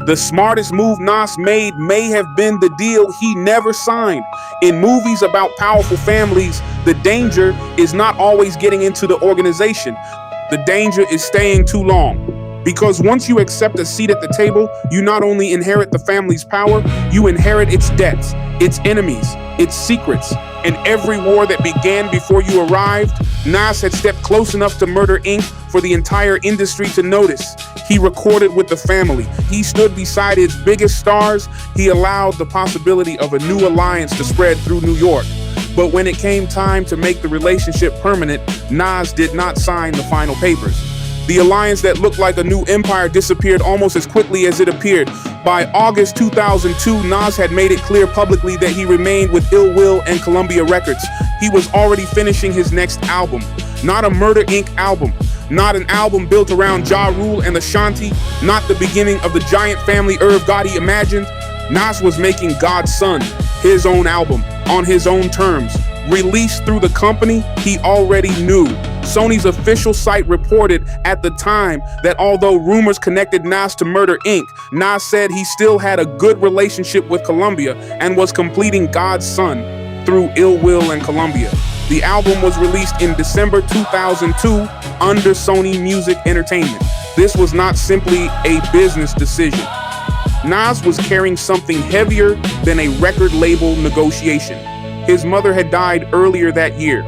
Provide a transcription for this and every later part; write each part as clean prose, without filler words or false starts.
The smartest move Nas made may have been the deal he never signed. In movies about powerful families, the danger is not always getting into the organization. The danger is staying too long. Because once you accept a seat at the table, you not only inherit the family's power, you inherit its debts, its enemies, its secrets. In every war that began before you arrived, Nas had stepped close enough to Murder Inc. for the entire industry to notice. He recorded with the family. He stood beside its biggest stars. He allowed the possibility of a new alliance to spread through New York. But when it came time to make the relationship permanent, Nas did not sign the final papers. The alliance that looked like a new empire disappeared almost as quickly as it appeared. By August 2002, Nas had made it clear publicly that he remained with Ill Will and Columbia Records. He was already finishing his next album. Not a Murder Inc. album. Not an album built around Ja Rule and Ashanti. Not the beginning of the giant family Irv Gotti imagined. Nas was making God's Son, his own album, on his own terms. Released through the company he already knew. Sony's official site reported at the time that although rumors connected Nas to Murder Inc., Nas said he still had a good relationship with Columbia and was completing God's Son through Ill Will and Columbia. The album was released in December 2002 under Sony Music Entertainment. This was not simply a business decision. Nas was carrying something heavier than a record label negotiation. His mother had died earlier that year.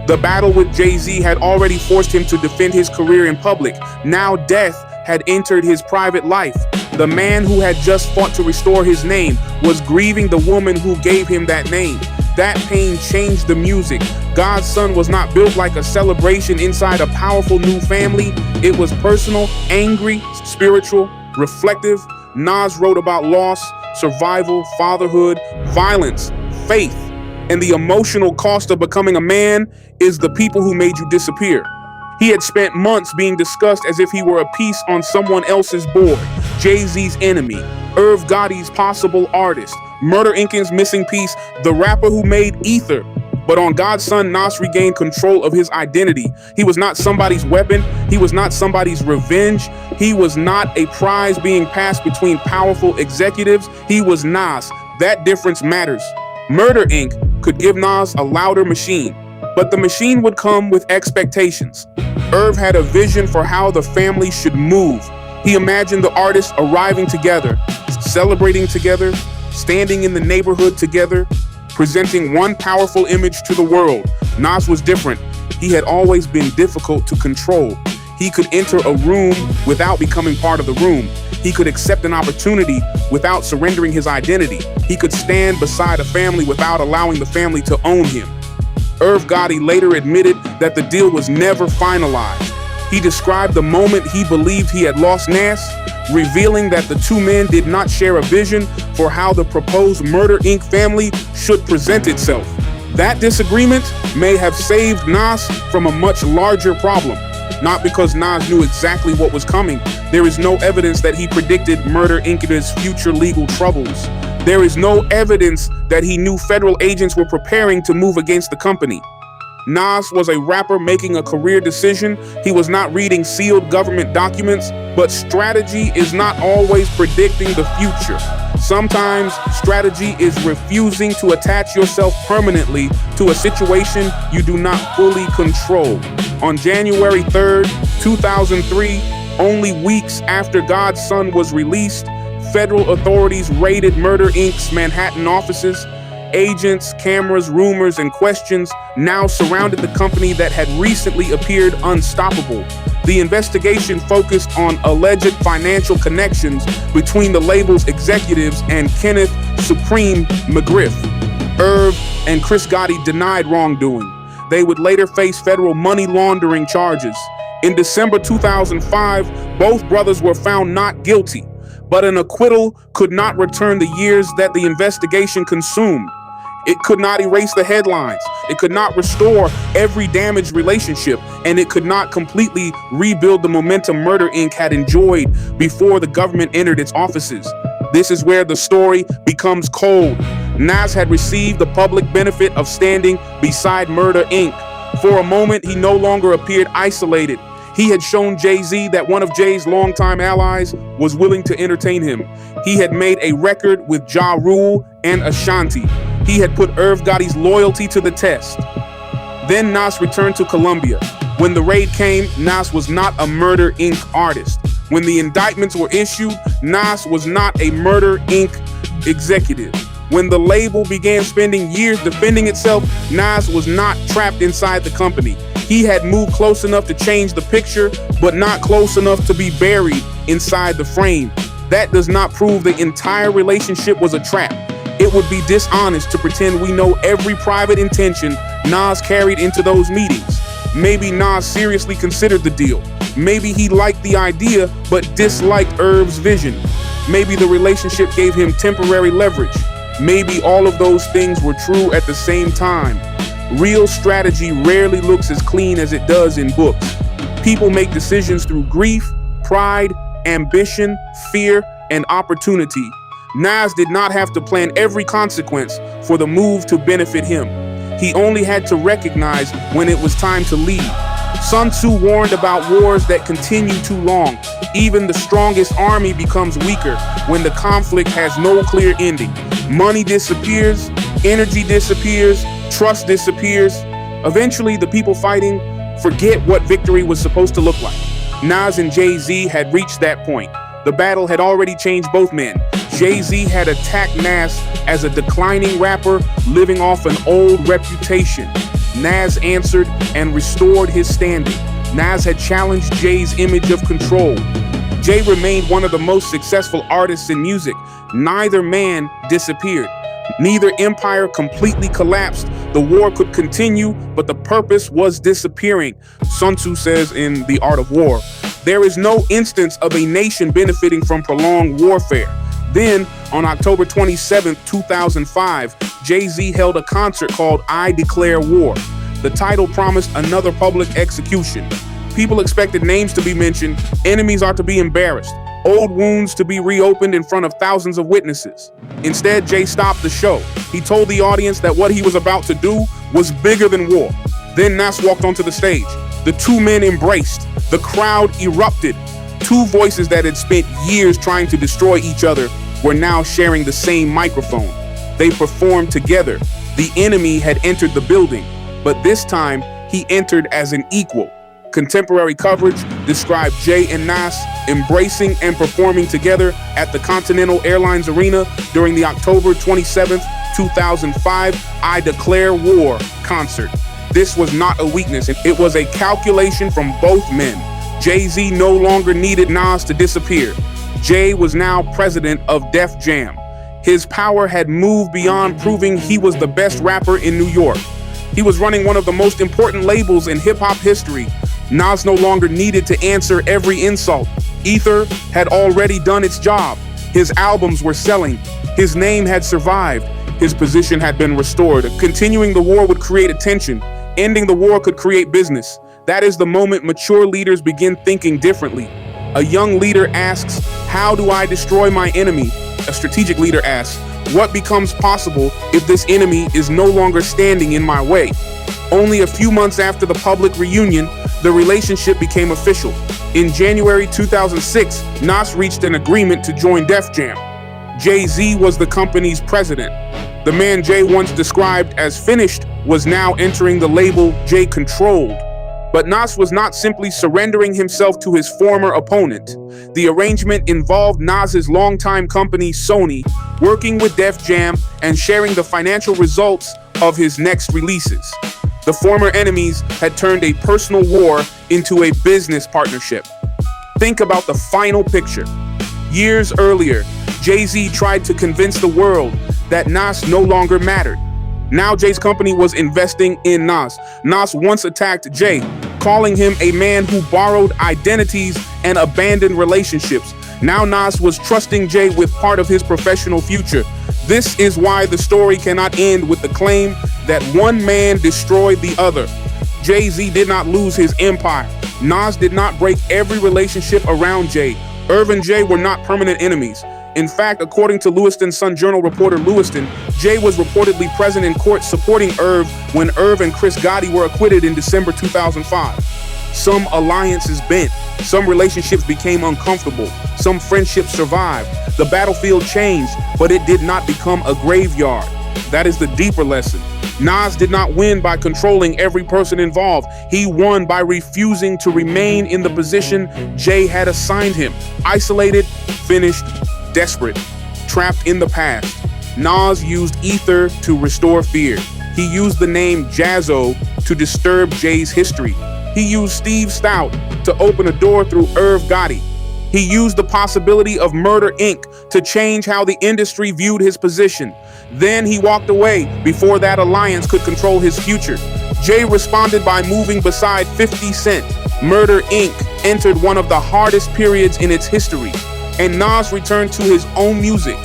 The battle with Jay-Z had already forced him to defend his career in public. Now death had entered his private life. The man who had just fought to restore his name was grieving the woman who gave him that name. That pain changed the music. God's Son was not built like a celebration inside a powerful new family. It was personal, angry, spiritual, reflective. Nas wrote about loss, survival, fatherhood, violence, faith. And the emotional cost of becoming a man is the people who made you disappear. He had spent months being discussed as if he were a piece on someone else's board. Jay-Z's enemy, Irv Gotti's possible artist, Murder Inc.'s missing piece, the rapper who made Ether. But on God's Son, Nas regained control of his identity. He was not somebody's weapon. He was not somebody's revenge. He was not a prize being passed between powerful executives. He was Nas. That difference matters. Murder Inc. could give Nas a louder machine, but the machine would come with expectations. Irv had a vision for how the family should move. He imagined the artists arriving together, celebrating together, standing in the neighborhood together, presenting one powerful image to the world. Nas was different. He had always been difficult to control. He could enter a room without becoming part of the room. He could accept an opportunity without surrendering his identity. He could stand beside a family without allowing the family to own him. Irv Gotti later admitted that the deal was never finalized. He described the moment he believed he had lost Nas, revealing that the two men did not share a vision for how the proposed Murder Inc. family should present itself. That disagreement may have saved Nas from a much larger problem. Not because Nas knew exactly what was coming. There is no evidence that he predicted Murder Inc.'s future legal troubles. There is no evidence that he knew federal agents were preparing to move against the company. Nas was a rapper making a career decision. He was not reading sealed government documents, but strategy is not always predicting the future. Sometimes strategy is refusing to attach yourself permanently to a situation you do not fully control. On January 3rd, 2003, only weeks after God's Son was released, federal authorities raided Murder Inc.'s Manhattan offices. Agents, cameras, rumors, and questions now surrounded the company that had recently appeared unstoppable. The investigation focused on alleged financial connections between the label's executives and Kenneth Supreme McGriff. Irv and Chris Gotti denied wrongdoing. They would later face federal money laundering charges. In December 2005, both brothers were found not guilty, but an acquittal could not return the years that the investigation consumed. It could not erase the headlines. It could not restore every damaged relationship, and it could not completely rebuild the momentum Murder Inc. had enjoyed before the government entered its offices. This is where the story becomes cold. Nas had received the public benefit of standing beside Murder Inc. For a moment, he no longer appeared isolated. He had shown Jay-Z that one of Jay's longtime allies was willing to entertain him. He had made a record with Ja Rule and Ashanti. He had put Irv Gotti's loyalty to the test. Then Nas returned to Columbia. When the raid came, Nas was not a Murder Inc. artist. When the indictments were issued, Nas was not a Murder Inc. executive. When the label began spending years defending itself, Nas was not trapped inside the company. He had moved close enough to change the picture, but not close enough to be buried inside the frame. That does not prove the entire relationship was a trap. It would be dishonest to pretend we know every private intention Nas carried into those meetings. Maybe Nas seriously considered the deal. Maybe he liked the idea, but disliked Irv's vision. Maybe the relationship gave him temporary leverage. Maybe all of those things were true at the same time. Real strategy rarely looks as clean as it does in books. People make decisions through grief, pride, ambition, fear, and opportunity. Nas did not have to plan every consequence for the move to benefit him. He only had to recognize when it was time to leave. Sun Tzu warned about wars that continue too long. Even the strongest army becomes weaker when the conflict has no clear ending. Money disappears, energy disappears, trust disappears. Eventually, the people fighting forget what victory was supposed to look like. Nas and Jay-Z had reached that point. The battle had already changed both men. Jay-Z had attacked Nas as a declining rapper living off an old reputation. Nas answered and restored his standing. Nas had challenged Jay's image of control. Jay remained one of the most successful artists in music. Neither man disappeared. Neither empire completely collapsed. The war could continue, but the purpose was disappearing. Sun Tzu says in The Art of War, there is no instance of a nation benefiting from prolonged warfare. Then, on October 27, 2005, Jay-Z held a concert called I Declare War. The title promised another public execution. People expected names to be mentioned, enemies are to be embarrassed, old wounds to be reopened in front of thousands of witnesses. Instead, Jay stopped the show. He told the audience that what he was about to do was bigger than war. Then Nas walked onto the stage. The two men embraced. The crowd erupted. Two voices that had spent years trying to destroy each other were now sharing the same microphone. They performed together. The enemy had entered the building, but this time he entered as an equal. Contemporary coverage described Jay and Nas embracing and performing together at the Continental Airlines Arena during the October 27, 2005 I Declare War concert. This was not a weakness, it was a calculation from both men. Jay-Z no longer needed Nas to disappear. Jay was now president of Def Jam. His power had moved beyond proving he was the best rapper in New York. He was running one of the most important labels in hip-hop history. Nas no longer needed to answer every insult. Ether had already done its job. His albums were selling. His name had survived. His position had been restored. Continuing the war would create attention. Ending the war could create business. That is the moment mature leaders begin thinking differently. A young leader asks, how do I destroy my enemy? A strategic leader asks, what becomes possible if this enemy is no longer standing in my way? Only a few months after the public reunion, the relationship became official. In January 2006, Nas reached an agreement to join Def Jam. Jay-Z was the company's president. The man Jay once described as finished was now entering the label Jay controlled. But Nas was not simply surrendering himself to his former opponent. The arrangement involved Nas's longtime company, Sony, working with Def Jam and sharing the financial results of his next releases. The former enemies had turned a personal war into a business partnership. Think about the final picture. Years earlier, Jay-Z tried to convince the world that Nas no longer mattered. Now Jay's company was investing in Nas. Nas once attacked Jay, calling him a man who borrowed identities and abandoned relationships. Now Nas was trusting Jay with part of his professional future. This is why the story cannot end with the claim that one man destroyed the other. Jay-Z did not lose his empire. Nas did not break every relationship around Jay. Irv and Jay were not permanent enemies. In fact, according to Lewiston Sun-Journal reporter Lewiston, Jay was reportedly present in court supporting Irv when Irv and Chris Gotti were acquitted in December 2005. Some alliances bent. Some relationships became uncomfortable. Some friendships survived. The battlefield changed, but it did not become a graveyard. That is the deeper lesson. Nas did not win by controlling every person involved. He won by refusing to remain in the position Jay had assigned him. Isolated, finished, desperate, trapped in the past. Nas used ether to restore fear. He used the name Jazzo to disturb Jay's history. He used Steve Stout to open a door through Irv Gotti. He used the possibility of Murder Inc. to change how the industry viewed his position. Then he walked away before that alliance could control his future. Jay responded by moving beside 50 Cent. Murder Inc. entered one of the hardest periods in its history, and Nas returned to his own music.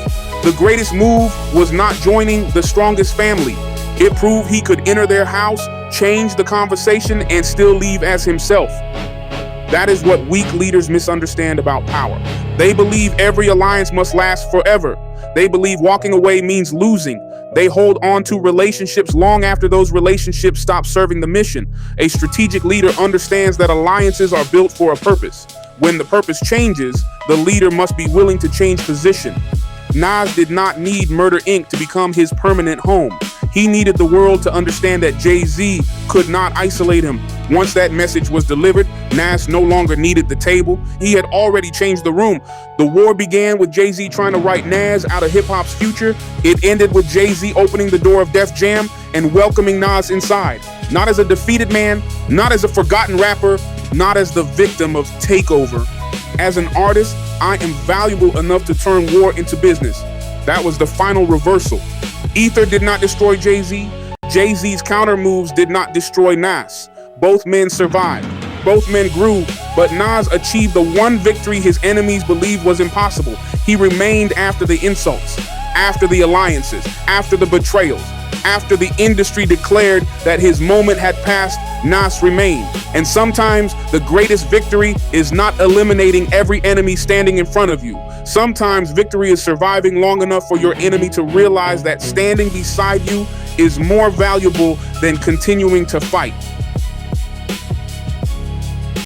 The greatest move was not joining the strongest family. It proved he could enter their house, change the conversation, and still leave as himself. That is what weak leaders misunderstand about power. They believe every alliance must last forever. They believe walking away means losing. They hold on to relationships long after those relationships stop serving the mission. A strategic leader understands that alliances are built for a purpose. When the purpose changes, the leader must be willing to change position. Nas did not need Murder Inc. to become his permanent home. He needed the world to understand that Jay-Z could not isolate him. Once that message was delivered, Nas no longer needed the table. He had already changed the room. The war began with Jay-Z trying to write Nas out of hip-hop's future. It ended with Jay-Z opening the door of Def Jam and welcoming Nas inside. Not as a defeated man, not as a forgotten rapper, not as the victim of takeover. As an artist, I am valuable enough to turn war into business. That was the final reversal. Ether did not destroy Jay-Z. Jay-Z's counter moves did not destroy Nas. Both men survived. Both men grew, but Nas achieved the one victory his enemies believed was impossible. He remained after the insults, after the alliances, after the betrayals. After the industry declared that his moment had passed, Nas remained. And sometimes the greatest victory is not eliminating every enemy standing in front of you. Sometimes victory is surviving long enough for your enemy to realize that standing beside you is more valuable than continuing to fight.